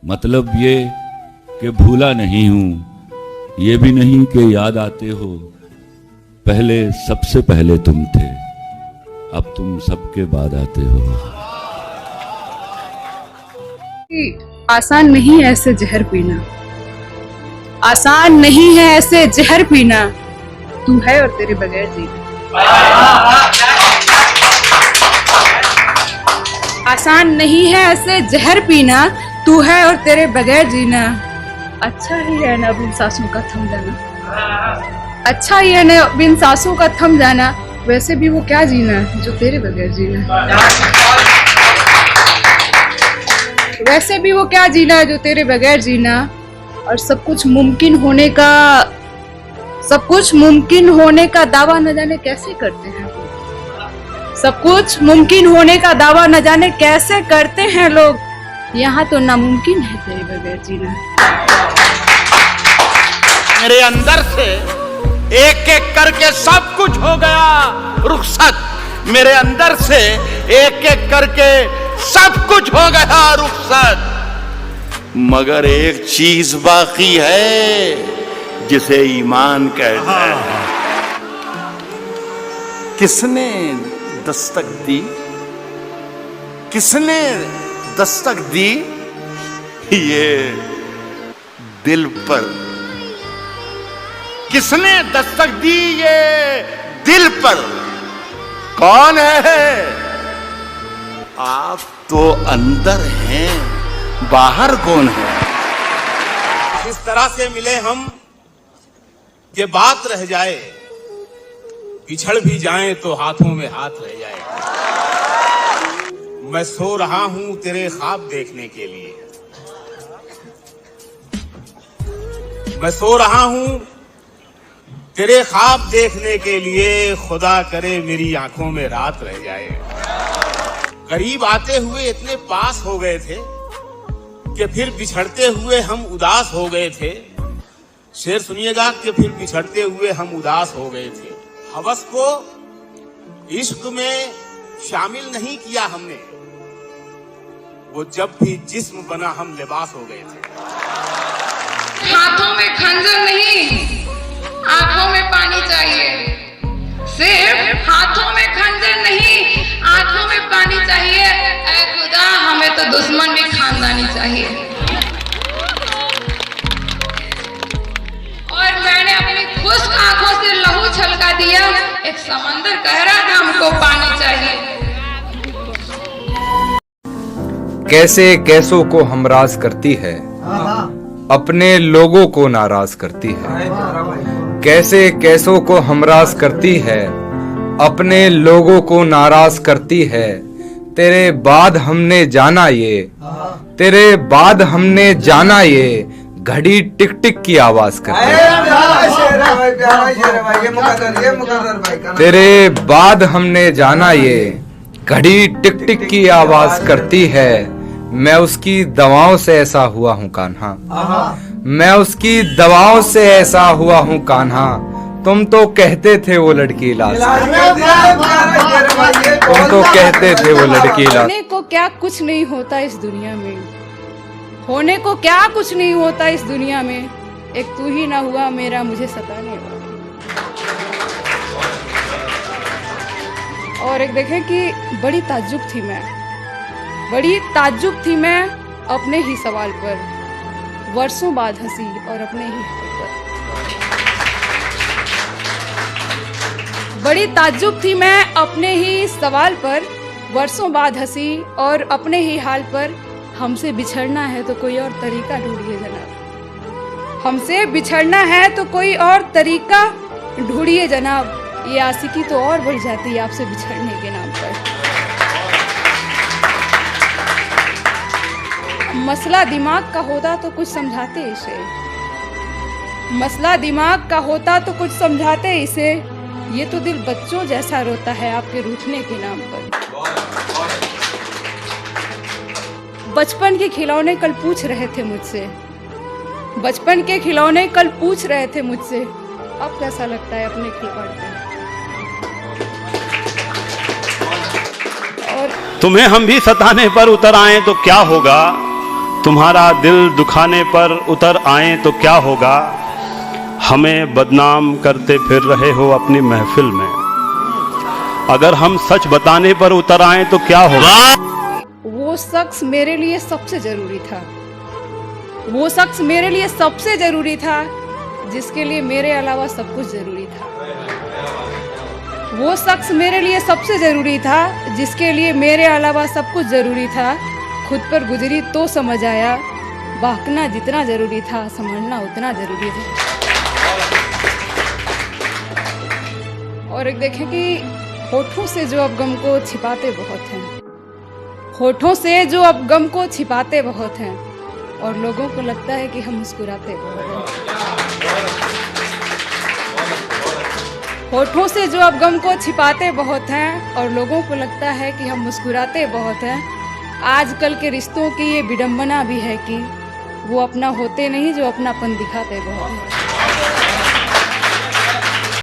मतलब ये कि भूला नहीं हूं, ये भी नहीं कि याद आते हो। पहले सबसे पहले तुम थे, अब तुम सबके बाद आते हो। आसान नहीं है ऐसे जहर पीना, आसान नहीं है ऐसे जहर पीना, तू है और तेरे बगैर जीना। आसान नहीं है ऐसे जहर पीना, तू है और तेरे बगैर जीना। अच्छा ही है ना बिन सांसों का थम जाना, अच्छा ही है ना बिन सांसों का थम जाना। वैसे भी वो क्या जीना जो तेरे बगैर जीना, वैसे भी वो क्या जीना जो तेरे बगैर जीना। और सब कुछ मुमकिन होने का दावा न जाने कैसे करते हैं, सब कुछ मुमकिन होने का दावा न जाने कैसे करते हैं लोग। यहाँ तो नामुमकिन है तेरे बगैर जीना। मेरे अंदर से एक एक करके सब कुछ हो गया रुखसत, मेरे अंदर से एक एक करके सब कुछ हो गया रुखसत। मगर एक चीज बाकी है जिसे ईमान कहते हैं। किसने दस्तक दी, किसने दस्तक दी ये दिल पर, किसने दस्तक दी ये दिल पर। कौन है? आप तो अंदर हैं, बाहर कौन है? इस तरह से मिले हम कि बात रह जाए, बिछड़ भी जाएं तो हाथों में हाथ रह जाए। मैं सो रहा हूं तेरे ख्वाब देखने के लिए, मैं सो रहा हूं तेरे ख्वाब देखने के लिए। खुदा करे मेरी आंखों में रात रह जाए। करीब आते हुए इतने पास हो गए थे कि फिर बिछड़ते हुए हम उदास हो गए थे। शेर सुनिएगा कि फिर बिछड़ते हुए हम उदास हो गए थे। हवस को इश्क में शामिल नहीं किया हमने, वो जब भी जिस्म बना हम लिबास हो गए थे। हाथों में खंजर नहीं, आंखों में पानी चाहिए। सिर्फ हाथों में खंजर नहीं, आंखों में पानी चाहिए। ऐ खुदा हमें तो दुश्मन भी खानदानी चाहिए। और मैंने अपनी खुश्क आंखों से लहू छलका दिया। एक समंदर कह रहा था हमको पानी चाहिए। कैसे कैसों को हमराज करती है, अपने लोगों को नाराज करती है। कैसे कैसों को हमराज करती है, अपने लोगों को नाराज करती है। तेरे बाद हमने जाना ये, तेरे बाद हमने जाना ये, घड़ी टिक टिक की आवाज करती है। तेरे बाद हमने जाना ये, घड़ी टिक टिक की आवाज करती है। मैं उसकी दवाओं से ऐसा हुआ हूँ कान्हा, मैं उसकी दवाओं से ऐसा हुआ हूँ कान्हा। तुम तो कहते थे वो लड़की लाश, तुम तो कहते थे वो लड़की लाश। होने को क्या कुछ नहीं होता इस दुनिया में, होने को क्या कुछ नहीं होता इस दुनिया में। एक तू ही ना हुआ मेरा मुझे सताने वाला। और एक देखें कि बड़ी ताज्जुब थी मैं, बड़ी ताज्जुब थी मैं अपने ही सवाल पर। वर्षों बाद हंसी और अपने ही हाल पर। बड़ी ताज्जुब थी मैं अपने ही सवाल पर। वर्षों बाद हंसी और अपने ही हाल पर। हमसे बिछड़ना है तो कोई और तरीका ढूंढिए जनाब, हमसे बिछड़ना है तो कोई और तरीका ढूंढिए जनाब। ये आशिकी तो और बढ़ जाती है आपसे बिछड़ने के नाम पर। मसला दिमाग का होता तो कुछ समझाते इसे, मसला दिमाग का होता तो कुछ समझाते इसे। ये तो दिल बच्चों जैसा रोता है आपके रूठने के नाम पर। बचपन के खिलौने कल पूछ रहे थे मुझसे, बचपन के खिलौने कल पूछ रहे थे मुझसे, अब कैसा लगता है अपने खिलौने। तुम्हें हम भी सताने पर उतर आए तो क्या होगा, तुम्हारा दिल दुखाने पर उतर आए तो क्या होगा, हमें बदनाम करते फिर रहे हो अपनी महफिल में। अगर हम सच बताने पर उतर आए तो क्या होगा। वो शख्स मेरे लिए सबसे जरूरी था, वो शख्स मेरे लिए सबसे जरूरी था, जिसके लिए मेरे अलावा सब कुछ जरूरी था। वो शख्स मेरे लिए सबसे जरूरी था, जिसके लिए मेरे अलावा सब कुछ जरूरी था। खुद पर गुजरी तो समझ आया, बहकना जितना जरूरी था, संभलना उतना जरूरी था। और एक देखें कि होठों से जो अब गम को छिपाते बहुत हैं, होठों से जो अब गम को छिपाते बहुत हैं, और लोगों को लगता है कि हम मुस्कुराते बहुत हैं। होठों से जो अब गम को छिपाते बहुत हैं, और लोगों को लगता है कि हम मुस्कुराते बहुत हैं। आजकल के रिश्तों की ये विडंबना भी है कि वो अपना होते नहीं, जो अपनापन दिखाते बहुत हैं।